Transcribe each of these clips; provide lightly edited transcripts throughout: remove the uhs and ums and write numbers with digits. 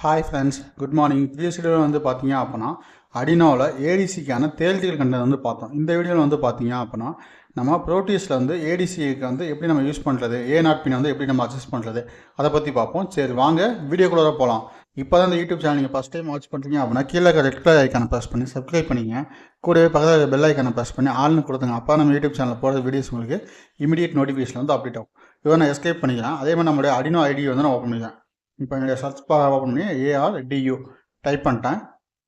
Hi friends, good morning. Previous வீடியோவில் வந்து பார்த்தீங்க அப்படின்னா அடினோவில் ஏடிசிக்கான தேல்டியல் கண்டென்ட் வந்து பார்த்தோம். இந்த வீடியோவில் வந்து பார்த்தீங்க அப்படின்னா நம்ம ப்ரோட்டீஸில் வந்து ஏடிசிக்கு வந்து எப்படி நம்ம யூஸ் பண்ணுறது, A0 பின் வந்து எப்படி நம்ம அட்ஜஸ்ட் பண்ணுறது, அதை பற்றி பார்ப்போம். சரி வாங்க வீடியோக்குள்ளே போகலாம். இப்போ தான் இந்த யூடியூப் சேனல் நீங்கள் ஃபஸ்ட் டைம் வாட்ச் பண்ணுறீங்க அப்படின்னா கீழே ரெட் கலர் ஐக்கானை ப்ரெஸ் பண்ணி சப்ஸ்கிரைப் பண்ணிங்க. கூடவே பக்கத்தில் பெல் ஐக்கானை ப்ரெஸ் பண்ணி ஆள்னு கொடுத்துங்க. அப்போ நம்ம யூடியூப் சேனலில் போகிற வீடியோஸ் உங்களுக்கு இமீடியட் நோட்டிஃபிகேஷன் வந்து அப்டேட் ஆகும். இதை நான் எஸ்கேப் பண்ணிக்கலாம். அதே மாதிரி நம்மளுடைய அடினோ ஐடி வந்து நான் ஓப்பன் பண்ணிக்கிறேன். இப்போ என்னுடைய சர்ச் பார் ஓப்பன் பண்ணி ARDU டைப் பண்ணிட்டேன்.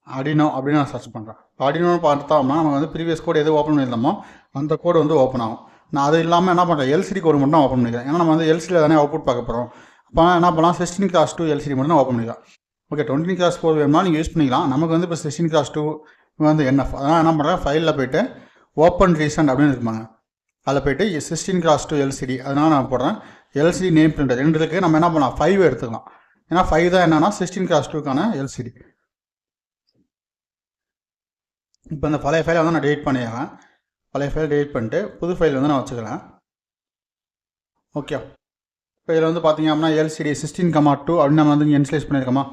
அடினோ அப்படின்னு நான் சர்ச் பண்ணுறேன். அடினோன்னு பார்த்தோம்னா நம்ம வந்து ப்ரீவியஸ் கோடு எது ஓப்பன் பண்ணியிருந்தோமோ அந்த கோடு வந்து ஓப்பன் ஆகும். நான் அது இல்லாமல் என்ன பண்ணுறேன், LCD கோடு மட்டும் ஓப்பன் பண்ணிக்கிறேன். ஏன்னா நம்ம வந்து LCD தானே அவுட்புட் பார்க்க போகிறோம். அப்போ என்ன பண்ணலாம், 16x2 LCD மட்டும் தான் ஓப்பன் பண்ணிக்கலாம். ஓகே, 20x4 வேணும்னா நீங்கள் யூஸ் பண்ணிக்கலாம். நமக்கு வந்து இப்போ 16x2 வந்து NF. அதனால் என்ன பண்ணுறேன், ஃபைலில் போய்ட்டு ஓப்பன் ரீசன்ட் அப்படின்னு இருக்குமாங்க, அதில் போய்ட்டு 16x2 LCD அதனால் நான் போடுறேன். LCD நேம் பிரிண்டர் ரெண்டுக்கு நம்ம என்ன பண்ணலாம், 5 எடுத்துக்கலாம். ஏன்னா 5 தான் என்னன்னா 16x2க்கான LCD. இப்போ இந்த பழைய ஃபைலை வந்து நான் டெலிட் பண்ணிடுறேன். பழைய ஃபைல் டெலிட் பண்ணிட்டு புது ஃபைல் வந்து நான் வச்சுக்கிறேன். ஓகே, இப்போ இதில் வந்து பார்த்தீங்க அப்படின்னா LCD 16,2 அப்படின்னு நம்ம வந்து இன்ஸ்டலேஸ் பண்ணியிருக்கோமா.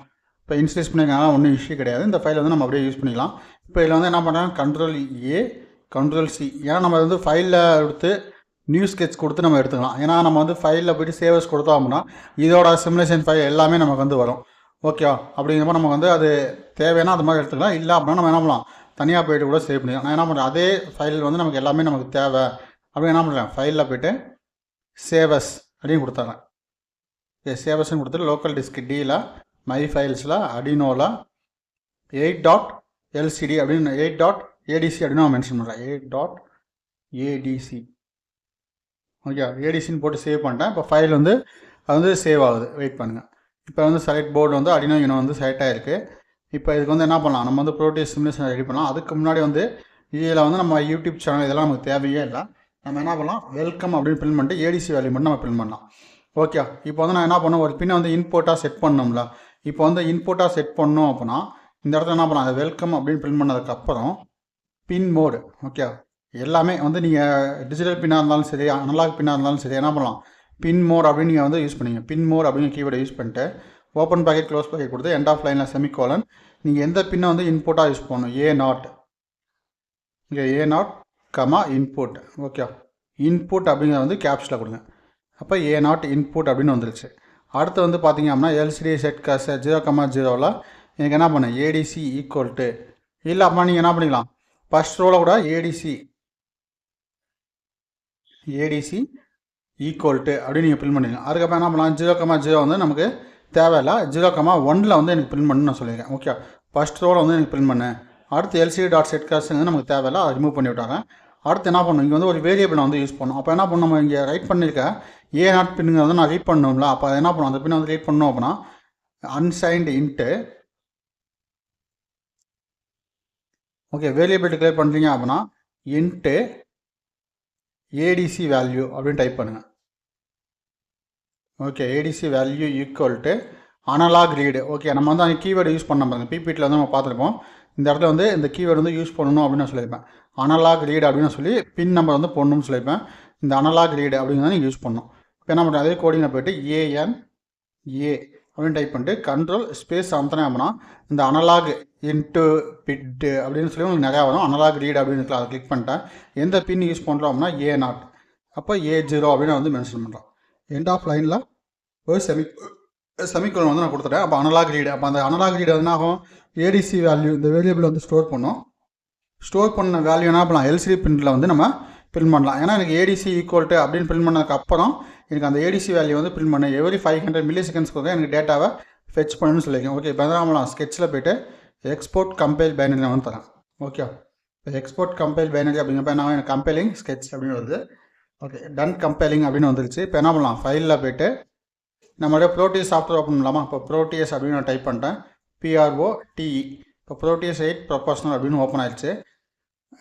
இப்போ இன்ஸ்டலேஸ் பண்ணியிருக்கனால ஒன்றும் இஷ்யூ கிடையாது. இந்த ஃபைலை வந்து நம்ம அப்படியே யூஸ் பண்ணிக்கலாம். இப்போ இதில் வந்து என்ன பண்ணுறேன், Ctrl+A Ctrl+C. ஏன்னா நம்ம வந்து ஃபைலில் எடுத்து நியூ ஸ்கெட்ச் கொடுத்து நம்ம எடுத்துக்கலாம். ஏன்னா நம்ம வந்து ஃபைலில் போய்ட்டு சேவஸ் கொடுத்தோம் அப்படின்னா இதோட சிமுலேஷன் ஃபைல் எல்லாமே நமக்கு வந்து வரும். ஓகேவா, அப்படிங்கிறப்ப நமக்கு வந்து அது தேவைன்னா அது மாதிரி எடுத்துக்கலாம். இல்லை அப்படின்னா நம்ம என்ன பண்ணலாம், தனியாக போய்ட்டு கூட சேவ் பண்ணிக்கலாம். நான் என்ன பண்ணுறேன், அதே ஃபைல் வந்து நமக்கு எல்லாமே நமக்கு தேவை அப்படின்னு என்ன பண்ணுறேன், ஃபைலில் போய்ட்டு சேவஸ் அப்படின்னு கொடுத்துட்றேன். சேவஸ்ன்னு கொடுத்துட்டு லோக்கல் டிஸ்க் டியில் மை ஃபைல்ஸில் அடினோவில் 8.LCD அப்படின்னு 8.ADC அப்படின்னு நான் மென்ஷன் பண்ணுறேன். 8.ADC. ஓகே, ஏடிசின்னு போட்டு சேவ் பண்ணிட்டேன். இப்போ ஃபைல் வந்து அது வந்து சேவ் ஆகுது. வெயிட் பண்ணுங்கள். இப்போ வந்து செலக்ட் போர்டு வந்து அடினோ யூனோ வந்து செலக்ட் ஆகிருக்கு. இப்போ இதுக்கு வந்து என்ன பண்ணலாம், நம்ம வந்து ப்ரோட்டீஸ் சிமுலேஷன் ரெடி பண்ணலாம். அதுக்கு முன்னாடி வந்து இதில் வந்து நம்ம யூடியூப் சேனல் இதெல்லாம் நமக்கு தேவையே இல்லை. நம்ம என்ன பண்ணலாம், வெல்கம் அப்படின்னு பிரிண்ட் பண்ணிட்டு ஏடிசி வேல்யூ மட்டும் நம்ம பிரிண்ட் பண்ணலாம். ஓகே, இப்போ வந்து நான் என்ன பண்ணேன், ஒரு பின்னை வந்து இன்போர்ட்டாக செட் பண்ணோம்ல. இப்போ வந்து இன்போர்ட்டாக செட் பண்ணோம் அப்படின்னா இந்த இடத்துல என்ன பண்ணலாம், அதை வெல்கம் அப்படின்னு பிரிண்ட் பண்ணதுக்கப்புறம் பின் மோடு. ஓகே, எல்லாமே வந்து நீங்கள் டிஜிட்டல் பின்னாக இருந்தாலும் சரி, அனலாக் பின்னாக இருந்தாலும் சரி, என்ன பண்ணலாம், பின் மோட் அப்படின்னு நீங்கள் வந்து யூஸ் பண்ணிங்க. பின் மோட் அப்படிங்கிற கீவேர்டை யூஸ் பண்ணிட்டு ஓப்பன் பேக்கெட் க்ளோஸ் பேக்கெட் கொடுத்து எண்ட் ஆஃப் லைனில் செமிகோலன் நீங்கள் எந்த பின்னை வந்து இன்புட்டாக யூஸ் பண்ணணும், A0. இங்கே A0, இன்புட். ஓகே, இன்புட் அப்படிங்கிறத வந்து கேப்ஸில் கொடுங்க. அப்போ A0 இன்புட் அப்படின்னு வந்துருச்சு. அடுத்து வந்து பார்த்தீங்க அப்படின்னா LCD செட் காசு 0,0ல் எனக்கு என்ன பண்ணேன், ADC ஈக்குவல் டு இல்லை அப்படின்னா நீங்கள் என்ன பண்ணிக்கலாம், ஃபஸ்ட் ரோவில் கூட ADC ஈக்குவல் டு அப்படின்னு நீங்கள் பிரிண்ட் பண்ணிக்கலாம். அதுக்கப்புறம் என்ன பண்ணலாம், 0,0 வந்து நமக்கு தேவையில்லை, 0,1 வந்து எனக்கு பிரிண்ட் பண்ணு நான் சொல்லியிருக்கேன். ஓகே, ஃபஸ்ட் ரோவில் வந்து எனக்கு பிரிண்ட் பண்ணேன். அடுத்து LCD.setCast வந்து நமக்கு தேவையில்லை, அதை ரிமூவ் பண்ணி விட்டாங்க. அடுத்து என்ன பண்ணணும், இங்கே வந்து ஒரு வேரியபிள் வந்து யூஸ் பண்ணணும். அப்போ என்ன பண்ணணும், நம்ம இங்கே ரைட் பண்ணியிருக்க A0 பின்னுங்க வந்து நான் ரீட் பண்ணணும்ல. அப்போ என்ன பண்ணணும், அந்த பின்னை வந்து ரீட் பண்ணணும் அப்படின்னா unsigned int. Okay, variable declare பண்ணுறீங்க அப்படின்னா இன்ட்டு ADC வேல்யூ அப்படின்னு டைப் பண்ணுங்கள். Okay, ADC value equal to analog read. Okay, நம்ம வந்து அந்த கீவேர்டு யூஸ் பண்ண பாருங்க, பிபிடியில் வந்து நம்ம பார்த்துருப்போம். இந்த இடத்துல வந்து இந்த கீவேர்டு வந்து யூஸ் பண்ணணும் அப்படின்னு நான் சொல்லியிருப்பேன். அனலாக் ரீடு அப்படின்னு சொல்லி பின் நம்பர் வந்து போடணும்னு சொல்லியிருப்பேன். இந்த அனலாக் ரீடு அப்படிங்கிறத நீங்கள் யூஸ் பண்ணணும். இப்போ என்ன பண்ணுறேன், அதே கோடிங்கில் போய்ட்டு ANA அப்படின்னு டைப் பண்ணிட்டு கண்ட்ரோல் ஸ்பேஸ் அமுத்தினேன் அப்படின்னா இந்த அனலாக் இன்ட்டு பிட்டு அப்படின்னு சொல்லி உங்களுக்கு நிறையா வரும். அனலாக் ரீட் அப்படின்னு இருக்குல்ல, அதை கிளிக் பண்ணிட்டேன். எந்த பின் யூஸ் பண்ணுறோம் அப்படின்னா A0, அப்போ A0 அப்படின்னு வந்து மென்ஷன் பண்ணுறோம். எண்ட் ஆஃப் லைனில் ஒரு செமிகோலன் வந்து நான் கொடுத்துட்டேன். அப்போ அனலாக் ரீடு. அப்போ அந்த அனலாக் ரீடு என்ன ஆகும், ADC வேல்யூ இந்த வேரியபிள் வந்து ஸ்டோர் பண்ணோம். ஸ்டோர் பண்ண வேல்யூ என்ன பண்ணலாம், LCD பிரிண்டில் வந்து நம்ம பிரிண்ட் பண்ணலாம். ஏன்னா எனக்கு ADC ஈக்குவல் டு அப்படின்னு பிரிண்ட் பண்ணதுக்கப்புறம் எனக்கு அந்த ADC வேல்யூ வந்து பிரிண்ட் பண்ண எவ்ரி 500 மில்லிசெகண்ட்ஸ்க்கு வந்து எனக்கு டேட்டாவை ஃபெச் பண்ணணும்னு சொல்லியிருக்கேன். ஓகே, இப்போ நம்மளாம் ஸ்கெட்சில் போய்ட்டு எக்ஸ்போர்ட் கம்பைல் பைனரி வந்து தரேன். ஓகே, இப்போ எக்ஸ்போர்ட் கம்பைல் பைனரி அப்படிங்கிறப்ப என்ன, எனக்கு கம்பைலிங் ஸ்கெட்ச் அப்படின்னு வருது. ஓகே, டன் கம்பைலிங் அப்படின்னு வந்துருச்சு. இப்போ என்ன பண்ணலாம், ஃபைலில் போய்ட்டு நம்மளுடைய ப்ரோட்டியஸ் சாஃப்ட்வேர் ஓப்பன் பண்ணலாமா. இப்போ ப்ரோட்டியஸ் அப்படின்னு நான் டைப் பண்ணிட்டேன், PROTE. இப்போ ப்ரோட்டியஸ் 8 ப்ரொபோஷனல் அப்படின்னு ஓப்பன் ஆயிடுச்சு.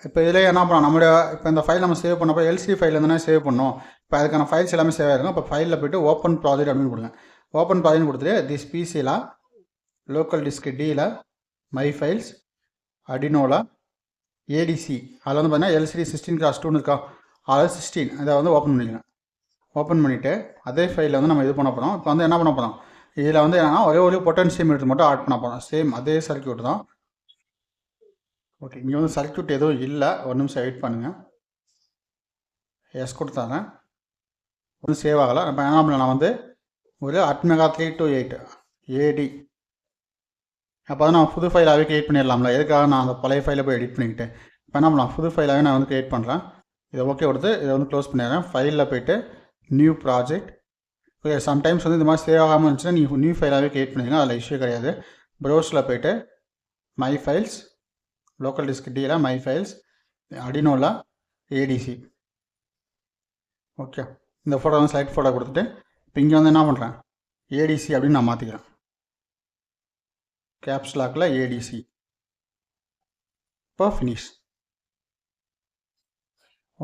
இப்போ இதில் என்ன பண்ணலாம், நம்மளுடைய இப்போ இந்த ஃபைல் நம்ம சேவ் பண்ணப்போ LCD ஃபைல் இருந்தானே சேவ் பண்ணோம். இப்போ அதுக்கான ஃபைல்ஸ் எல்லாமே சேவ் ஆகிருக்கும். இப்போ ஃபைலில் போய்ட்டு ஓப்பன் ப்ராஜெக்ட் அப்படின்னு கொடுங்க. ஓப்பன் ப்ராஜெக்ட் கொடுத்துட்டு திஸ் பிசியில் லோக்கல் டிஸ்க் டியில் மை ஃபைல்ஸ் அடினோவில் ADC அதில் வந்து பார்த்தீங்கன்னா LCD 16x2 இருக்கா, அதாவது 16 இதை வந்து ஓப்பன் பண்ணிக்கலாம். ஓப்பன் பண்ணிவிட்டு அதே ஃபைலில் வந்து நம்ம இது பண்ண போகிறோம். இப்போ வந்து என்ன பண்ண போகிறோம், இதில் வந்து என்னென்னா ஒரே ஒரு பொட்டன்ஷியோமீட்டர் மட்டும் ஆட் பண்ண போகிறோம். சேம் அதே சர்க்யூட் தான். ஓகே, இங்கே வந்து சர்க்யூட் எதுவும் இல்லை. ஒரு நிமிஷம் வெயிட் பண்ணுங்கள். எஸ் கொடுத்தாங்க, ஒன்றும் சேவ் ஆகலை. இப்போ என்ன பண்ணலாம், நான் வந்து ஒரு அட்மெகா 328 ஏடி அப்போ தான் நான் புது ஃபைலாகவே க்ரியேட் பண்ணிடலாம்ல. எதுக்காக நான் அந்த பழைய ஃபைலை போய் எடிட் பண்ணிக்கிட்டேன். இப்போ என்ன பண்ணலாம், புது ஃபைலாகவே நான் வந்து க்ரியேட் பண்ணுறேன். இதை ஓகே கொடுத்து இதை வந்து க்ளோஸ் பண்ணிடுறேன். ஃபைலில் போய்ட்டு நியூ ப்ராஜெக்ட். ஓகே, சம்டைம்ஸ் வந்து இந்த மாதிரி சேவ் ஆகாமல் இருந்துச்சுன்னா நீங்கள் நியூ ஃபைலாகவே க்ரியேட் பண்ணிடுங்க, அதில் இஷ்யூ கிடையாது. ப்ரௌஸில் போய்ட்டு மை ஃபைல்ஸ், லோக்கல் டிஸ்க் டியில் மை ஃபைல்ஸ், அடினோவில் ஏடிசி. ஓகே, இந்த ஃபோட்டோ வந்து ஸ்லைட் ஃபோட்டோ கொடுத்துட்டு இப்போ இங்கே வந்து என்ன பண்ணுறேன், ஏடிசி அப்படின்னு நான் மாற்றிக்கிறேன். கேப்ஸ் லாக்கில் ஏடிசி. இப்போ ஃபினிஷ்.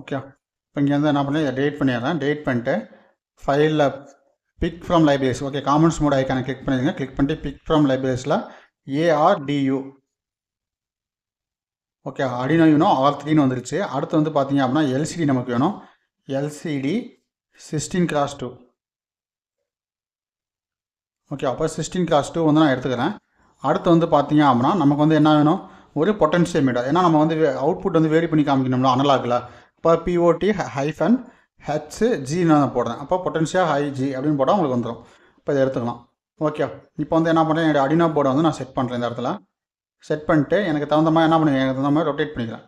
ஓகே, இப்போ இங்கே வந்து என்ன பண்ணேன், இதை டேட் பண்ணிடுறேன். டேட் பண்ணிட்டு ஃபைலில் pick from libraries. Okay, commons mode ஐக்கானை கிளிக் பண்ணிடுங்க. கிளிக் பண்ணிட்டு பிக் ஃப்ரம் லைப்ரரிஸில் ARDU. ஓகே, அடினோ யூனோ R3ன்னு வந்துருச்சு. அடுத்து வந்து பார்த்தீங்க அப்படின்னா LCD நமக்கு வேணும். LCD 16x2. ஓகே, அப்போ 16x2 வந்து நான் எடுத்துக்கிறேன். அடுத்து வந்து பார்த்தீங்க அப்படின்னா நமக்கு வந்து என்ன வேணும், ஒரு பொட்டன்ஷியோமீட்டர். ஏன்னா நம்ம வந்து அவுட்புட் வந்து வேரி பண்ணி காமிக்கணும்ல அனலாகில். இப்போ POT-HG நான் போடுறேன். அப்போ பொட்டன்ஷியா HG அப்படின்னு போட்டால் உங்களுக்கு வந்துடும். இப்போ இதை எடுத்துக்கலாம். ஓகே, இப்போ வந்து என்ன பண்ணுறேன், என்னோடய அடினோ போர்டை வந்து நான் செட் பண்ணுறேன். இந்த இடத்துல செட் பண்ணிட்டு எனக்கு தகுந்த மாதிரி என்ன பண்ணுவேன், எனக்கு தகுந்த மாதிரி ரொட்டேட் பண்ணிக்கிறேன்.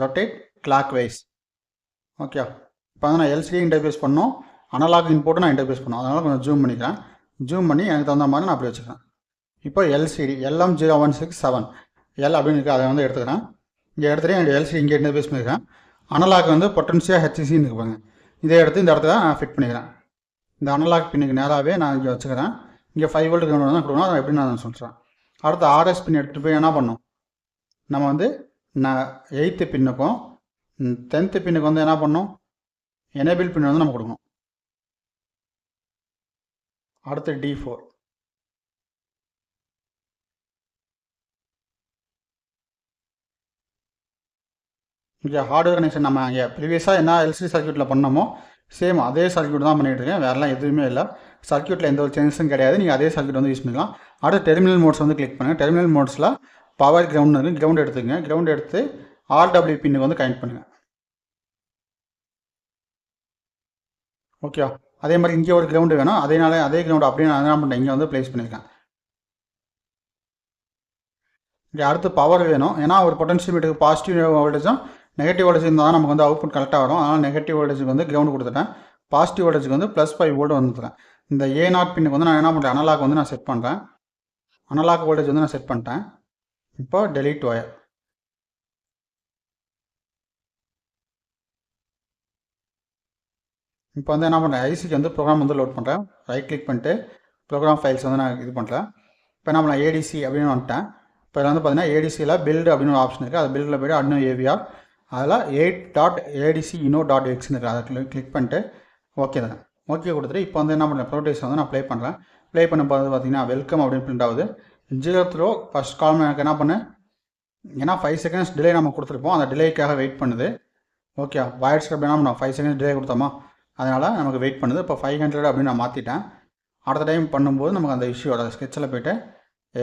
Rotate clock wise. ஓகே, இப்போ வந்து நான் LCD இன்டர்ஃபேஸ் பண்ணோம், அனலாக் இன்போர்ட்டு நான் இன்டர்ஃபேஸ் பண்ணோம். அதனால் கொஞ்சம் ஜூம் பண்ணிக்கிறேன். ஜூம் பண்ணி எனக்கு தகுந்த மாதிரி நான் அப்படி வச்சுக்கிறேன். இப்போ LCD LM0167 L அப்படின்னு இருக்குது, அதை வந்து எடுத்துக்கிறேன். இங்கே எடுத்துகிட்டு என்னோடய LCD இங்கே இன்டர்ஃபேஸ் பண்ணிக்கிறேன். அனலாக் வந்து பொட்டன்ஷியா HCன்னு இருக்குப்பாங்க. இதை எடுத்து இந்த இடத்துல நான் ஃபிட் பண்ணிக்கிறேன். இந்த அனலாக் பின்னுக்கு நேராகவே நான் இங்கே வச்சுக்கிறேன். இங்கே 5 வோல்ட் கிரவுண்ட் தான் கொடுக்கணும், அதை எப்படி நான் சொல்கிறேன். அடுத்து RS பின் எடுத்துகிட்டு போய் என்ன பண்ணணும், நம்ம வந்து 8th பின்னுக்கும் 10th பின்னுக்கு வந்து என்ன பண்ணணும், எனேபிள் பின் வந்து நம்ம கொடுக்கணும். அடுத்து D4. இங்கே ஹார்ட்வேர் கனெக்ஷன் நம்ம இங்கே ப்ரீவியஸாக என்ன LCD சர்க்யூட்டில் பண்ணமோ சேம் அதே சர்க்யூட் தான் பண்ணிகிட்டு இருக்கேன். வேறெல்லாம் எதுவுமே இல்லை. சர்க்யூட்டில் எந்த ஒரு சேஞ்சஸும் கிடையாது. நீங்கள் அதே சர்க்யூட் வந்து யூஸ் பண்ணிக்கலாம். அடுத்து டெர்மினல் மோட்ஸ் வந்து கிளிக் பண்ணுங்கள். டெர்மினல் மோட்ஸில் பவர் கிரவுண்ட் இருக்குது, கிரவுண்ட் எடுத்துக்கங்க. கிரவுண்ட் எடுத்து RW பின்னுக்கு வந்து கனெக்ட் பண்ணுங்கள். ஓகே, அதே மாதிரி இங்கே ஒரு கிரவுண்டு வேணும். அதே கிரவுண்டு அப்படியே நான் என்ன பண்ணுறேன், இங்கே வந்து ப்ளேஸ் பண்ணியிருக்கேன். இங்கே அடுத்து பவர் வேணும். ஏன்னா ஒரு பொட்டன்ஷியோமீட்டருக்கு பாசிட்டிவ் வோல்டேஜும் நெகட்டிவ் வோல்டேஜ் இருந்தால் தான் நமக்கு வந்து அவுட்புட் கரெக்டாக வரும். அதனால் நெகட்டிவ் வோல்டேஜுக்கு வந்து கிரவுண்ட் கொடுத்துட்டேன். பாசிட்டிவ் வோல்டேஜுக்கு வந்து +5 வோல்ட் வந்துட்டேன். இந்த A0 பின்னுக்கு வந்து நான் என்ன பண்ணுறேன், அனலாக் வந்து நான் செட் பண்ணுறேன். அனலாக் வோல்டேஜ் வந்து நான் செட் பண்ணிட்டேன். இப்போ டெலீட் ஒயர். இப்போ வந்து என்ன பண்ணுறேன், ஐசிக்கு வந்து ப்ரோக்ராம் வந்து லோட் பண்ணுறேன். ரைட் கிளிக் பண்ணிட்டு ப்ரோக்ராம் ஃபைல்ஸ் வந்து நான் இது பண்ணுறேன். இப்போ என்ன பண்ணலாம், ADC அப்படின்னு வந்துட்டேன். இப்போ இதில் வந்து பார்த்தீங்கன்னா ADCயில் பில்டு அப்படின்னு ஒரு ஆப்ஷன் இருக்குது. அது பில்டில் போய்ட்டு அடினோ AVR அதில் 8.ADCINO.x இருக்குது. அதை கிளிக் பண்ணிட்டு ஓகே தானே, ஓகே கொடுத்துட்டு இப்போ வந்து என்ன பண்ணுறேன், ப்ரோட்டேஸ் வந்து நான் ப்ளே பண்ணுறேன். ப்ளே பண்ணும்போது பார்த்தீங்கன்னா வெல்கம் அப்படின்னு பிரிண்ட் ஆகுது. 0th row ஃபஸ்ட் காலம் எனக்கு என்ன பண்ணேன், ஏன்னா 5 செகண்ட்ஸ் டிலே நம்ம கொடுத்துருப்போம், அந்த டிலேக்காக வெயிட் பண்ணுது. ஓகே, வாய்ட் ஸ்கிரிப்ட் என்ன பண்ணோம், 5 செகண்ட்ஸ் டிலே கொடுத்தோமா, அதனால் நமக்கு வெயிட் பண்ணுது. இப்போ 500 அப்படின்னு நான் மாற்றிட்டேன். அடுத்த டைம் பண்ணும்போது நமக்கு அந்த இஷ்யூ வராது. ஸ்கெட்சில் போய்ட்டு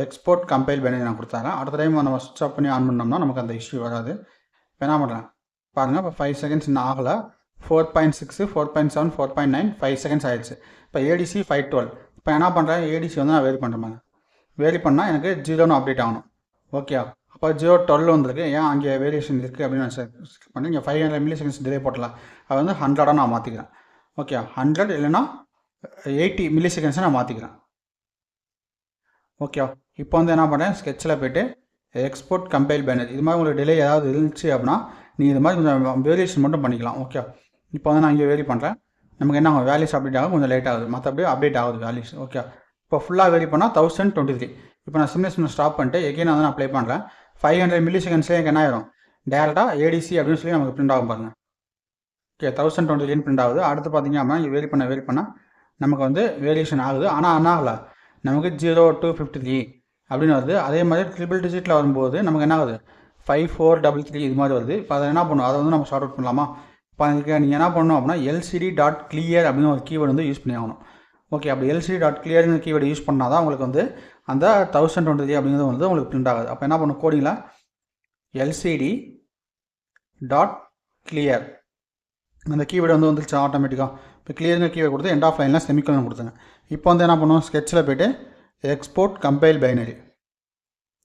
எக்ஸ்போர்ட் கம்பைல் பண்ணி நான் கொடுத்தாரேன். அடுத்த டைம் நம்ம ஸ்விட்ச் ஆஃப் பண்ணி ஆன் பண்ணோம்னா நமக்கு அந்த இஷ்யூ வராது. இப்போ என்ன பண்ணுறேன் பாருங்கள், இப்போ 5 செகண்ட்ஸ் இன்னும் ஆகலை. 4.6 4.7 4.9 5 செகண்ட்ஸ் ஆகிடுச்சு. இப்போ ADC 512. இப்போ என்ன பண்ணுறேன், ADC வந்து நான் வேரி பண்ணுறேன். வேரி பண்ணால் எனக்கு 0ன்னு அப்டேட் ஆகணும். ஓகே, அப்போ 012 வந்துருக்கு. ஏன் அங்கே வேரியேஷன் இருக்குது அப்படின்னு நான் செக் பண்ணி இங்கே 500 மில்லி செகண்ட்ஸ் டிலே போட்டலாம். அது வந்து 100 நான் மாற்றிக்கிறேன். ஓகே, 100 இல்லைன்னா 80 மில்லி செகண்ட்ஸை நான் மாற்றிக்கிறேன். ஓகே, இப்போ வந்து என்ன பண்ணுறேன், ஸ்கெட்சில் போய்ட்டு எக்ஸ்போர்ட் கம்பைல் பேனர். இது மாதிரி உங்களுக்கு டிலே ஏதாவது இருந்துச்சு அப்படின்னா நீங்கள் இது மாதிரி கொஞ்சம் வேரியேஷன் மட்டும் பண்ணிக்கலாம். ஓகே, இப்போ வந்து நான் இங்கே வேரி பண்ணுறேன். நமக்கு என்ன ஆகும், வேல்யூஸ் அப்டேட் ஆகும், கொஞ்சம் லேட் ஆகுது, மற்றபடி அப்டேட் ஆகுது வேல்யூஸ். ஓகே, இப்போ ஃபுல்லாக வேரி பண்ணால் 1023. இப்போ நான் சிமுலேஷன் ஸ்டாப் பண்ணிட்டு எகைன் வந்து நான் அப்ளை பண்ணுறேன். 500 மில்லி செகண்ட்ஸ்லேயே எனக்கு என்ன ஆயிரும், டேரெக்டாக ADC அப்படின்னு சொல்லி நமக்கு பிரிண்ட் ஆகும் பாருங்கள். ஓகே, 1023 பிரிண்ட் ஆகுது. அடுத்து பார்த்தீங்க அப்படின்னா இங்கே வேரி பண்ணால் நமக்கு வந்து வேரியேஷன் ஆகுது. ஆனால் என்ன ஆகலை, நமக்கு 0 to 53 அப்படின்னு வருது. அதே மாதிரி ட்ரிபிள் டிஜிட்டில் வரும்போது நமக்கு என்ன ஆகுது, 5433 இது மாதிரி வருது. இப்போ அதை என்ன பண்ணும், அதை வந்து நம்ம ஷார்ட் அவுட் பண்ணலாமா. இப்போ அதுக்கு நீங்கள் என்ன பண்ணணும் அப்படின்னா LCD.clear அப்படின்னு ஒரு கீவேர்டு வந்து யூஸ் பண்ணி ஆகணும். ஓகே, அப்படி எல்சிடி டாட் கிளியருங்கிற கீவேர்டு யூஸ் பண்ணால் தான் உங்களுக்கு வந்து அந்த 1023 அப்படிங்கிறது வந்து உங்களுக்கு பிரிண்ட் ஆகுது. அப்போ என்ன பண்ணும் கோடிங்கில் எல்சிடி டாட் கிளியர் அந்த கீவேர்டு வந்து வந்துருச்சு ஆட்டோமேட்டிக்காக. இப்போ கிளியருங்கிற கீவேர்டு கொடுத்து எண்ட் ஆஃப் லைனில் செமிகோலன் கொடுத்துங்க. இப்போ வந்து என்ன பண்ணுவோம் ஸ்கெட்சில் போய்ட்டு எக்ஸ்போர்ட் கம்பைல் பைனரி.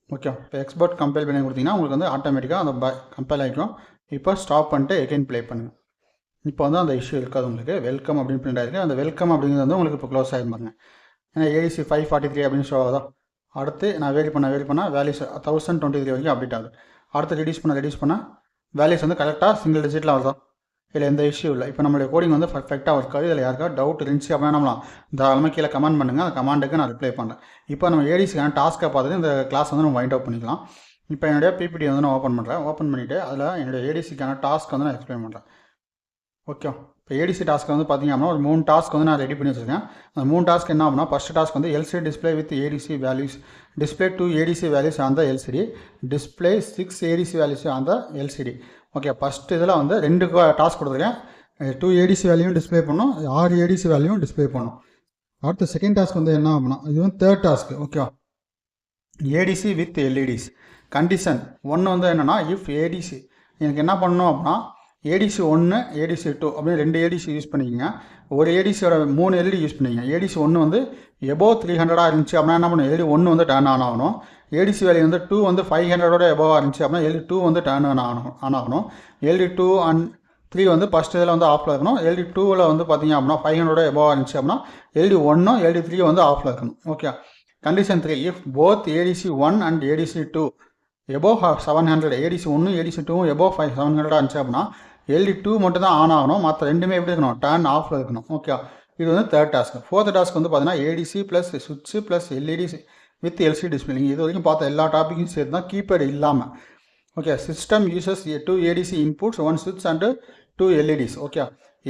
ஓகே, இப்போ எக்ஸ்போர்ட் கம்பைல் பைனரி கொடுத்தீங்கன்னா உங்களுக்கு வந்து ஆட்டோமேட்டிக்காக அந்த கம்பைல் ஆகிக்கும். இப்போ ஸ்டாப் பண்ணிட்டு எகைன் ப்ளே பண்ணுங்கள். இப்போ வந்து அந்த இஷ்யூ இருக்காது உங்களுக்கு. வெல்கம் அப்படின்னு பிரிண்ட் ஆகிருக்கு. அந்த வெல்கம் அப்படிங்கிறது வந்து உங்களுக்கு இப்போ க்ளோஸ் ஆகிருப்பாங்க. ஏன்னா ஏடிசி 543 அப்படின்னு ஷோ ஆகுதா. அடுத்து நான் வேரி பண்ண வேல்யூஸ் 1023 வரைக்கும் அப்டேட் ஆகுது. அடுத்து ரெடியூஸ் பண்ண வேல்யூஸ் வந்து கரெக்டாக சிங்கிள் டிஜிட்டில் வருதா. இல்லை எந்த இஷ்யூ இல்லை. இப்போ நம்மளுடைய கோடிங் வந்து பர்ஃபெக்டாக ஒர்க் ஆகுது. இதில் யாருக்கா டவுட் இருந்துச்சு அப்படின்னா நம்மளாம் தாராளமாக கீழே கமெண்ட் பண்ணுங்கள். அந்த கமாண்டுக்கு நான் ரிப்ளை பண்ணுறேன். இப்போ நம்ம ஏடிசிக்கான டாஸ்க்கை பார்த்துட்டு இந்த கிளாஸ் வந்து நம்ம வைண்ட் அவுட் பண்ணிக்கலாம். இப்போ என்னுடைய பிபிடி வந்து நான் ஓப்பன் பண்ணுறேன். ஓப்பன் பண்ணிவிட்டு அதில் என்னுடைய ஏடிசிக்கான டாஸ்க் வந்து நான் எக்ஸ்பிளைன் பண்ணுறேன். ஓகே, இப்போ ஏடிசி டாஸ்க்கு வந்து பார்த்திங்க அப்படின்னா ஒரு 3 டாஸ்க் வந்து நான் ரெடி பண்ணி வச்சுருக்கேன். அந்த 3 டாஸ்க் என்ன அப்படின்னா ஃபஸ்ட் டாஸ்க் வந்து LCD display with ADC values, display 2 ADC values on the LCD, display 6 ADC values on the LCD. Okay, first இதில் வந்து 2 டாஸ்க் கொடுத்துருக்கேன். 2 ஏடிசி வேல்யூவும் டிஸ்பிளே பண்ணணும், 6 ஏடிசி வேல்யூவும் டிஸ்பிளே பண்ணணும். அடுத்த செகண்ட் டாஸ்க் வந்து என்ன அப்படின்னா இது வந்து third task. Okay, ADC with LEDs. Condition 1 வந்து என்னென்னா இஃப் ஏடிசி எனக்கு என்ன பண்ணணும் அப்படின்னா ஏடிசி 1 ஏடிசி 2 அப்படின்னு 2 ஏடிசி யூஸ் பண்ணிக்கிங்க. ஒரு ஏடிசியோட 3 எல்இடி யூஸ் பண்ணிக்கிங்க. ஏடிசி 1 வந்து எபோவ் 300 இருந்துச்சு அப்படின்னா என்ன பண்ணும் எல்இடி 1 வந்து டர்ன் ஆன் ஆகணும். ஏடிசி வேல்யூ வந்து 2 வந்து 500 எபோவாக இருந்துச்சு அப்படின்னா எல்இடி 2 வந்து டர்ன் ஆன் ஆகணும். எல்இடி 2 அண்ட் 3 வந்து ஃபஸ்ட் இதில் வந்து ஆஃபில் இருக்கணும். எல்இடி 2வில் வந்து பார்த்தீங்க அப்படின்னா 500 எபோவாக இருந்துச்சு அப்படின்னா எல்இடி 1 எல்இடி 3 வந்து ஆஃபில் இருக்கணும். Okay, condition 3 if both ADC 1 and ADC 2 above 700 ADC 1 ADC 2 above 700 இருந்துச்சு அப்படின்னா எல்இடி 2 மட்டும் தான் ஆன் ஆகணும். மற்ற ரெண்டுமே எப்படி இருக்கணும் டர்ன் ஆஃபில் இருக்கணும். ஓகே, இது வந்து தேர்ட் டாஸ்க். ஃபோர்த் டாஸ்க் வந்து பார்த்தீங்கன்னா ஏடிசி ப்ளஸ் சுவிட்ச் plus LED with LCD display. நீங்கள் இது வரைக்கும் பார்த்த எல்லா டாப்பிக்கும் சேர்த்து தான் கீபேட் இல்லாமல். Okay, system uses 2 ADC inputs 1 சுவிட்ச் and 2 LEDs. Okay,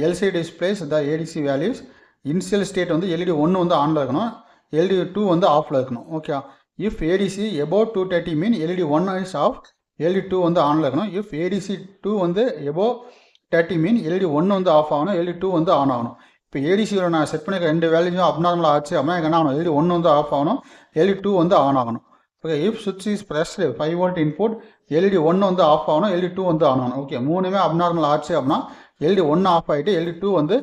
LCD displays the ADC values. Initial state வந்து எல்இடி 1 வந்து ஆனில் இருக்கணும், எல்இடி 2 வந்து ஆஃபில் இருக்கணும். Okay, if ADC above 230 mean LED 1 is off, LED 2 வந்து ஆனில் இருக்கணும். இஃப் ஏடிசி 2 வந்து எபோவ் 30 மீன் எல்இடி 1 வந்து ஆஃப் ஆகணும், எல்இடி 2 வந்து ஆன் ஆகணும். இப்போ ஏடிசியோட நான் செட் பண்ணிக்க 2 வேல்யூஸும் அப்நார்மலாக ஆச்சு அப்படின்னா என்ன ஆகணும் எல்இடி 1 வந்து ஆஃப் ஆகணும், எல்இடி 2 வந்து ஆன் ஆகணும். ஓகே, இஃப் சுவிட்ச் is pressed 5 volt input LED 1 வந்து ஆஃப் ஆகணும், எல்இடி 2 வந்து ஆன் ஆகணும். ஓகே, மூணுமே அப்நார்மல் ஆச்சு அப்படின்னா எல்இடி 1 ஆஃப் ஆகிட்டு எல்இடி 2 வந்து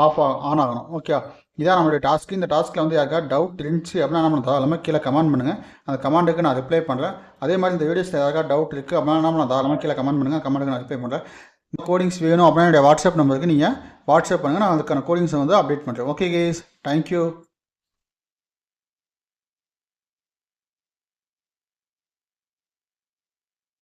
ஆன் ஆகணும். ஓகே, இதான் நம்மளுடைய டாஸ்க்கு. இந்த டாஸ்க்கில் வந்து யாருக்கா டவுட் இருந்துச்சு அப்படின்னா நம்ம தாராளமாக கீழே கமெண்ட் பண்ணுங்கள். அந்த கமெண்ட்டுக்கு நான் ரிப்ளை பண்ணுறேன். அதே மாதிரி இந்த வீடியோஸில் யாருக்கா டவுட் இருக்குது அப்படின்னா நான் தாராளமாக கீழே கமெண்ட் பண்ணுங்கள். கமெண்ட்டுக்கு நான் ரிப்ளை பண்ணுறேன். இந்த கோடிங்ஸ் வேணும் அப்படின்னா என்னுடைய வாட்ஸ்அப் நம்பருக்கு நீங்கள் வாட்ஸ்அப் பண்ணுங்கள். நான் அதுக்கான கோடிங்ஸை வந்து அப்டேட் பண்ணுறேன். Okay guys, thank you.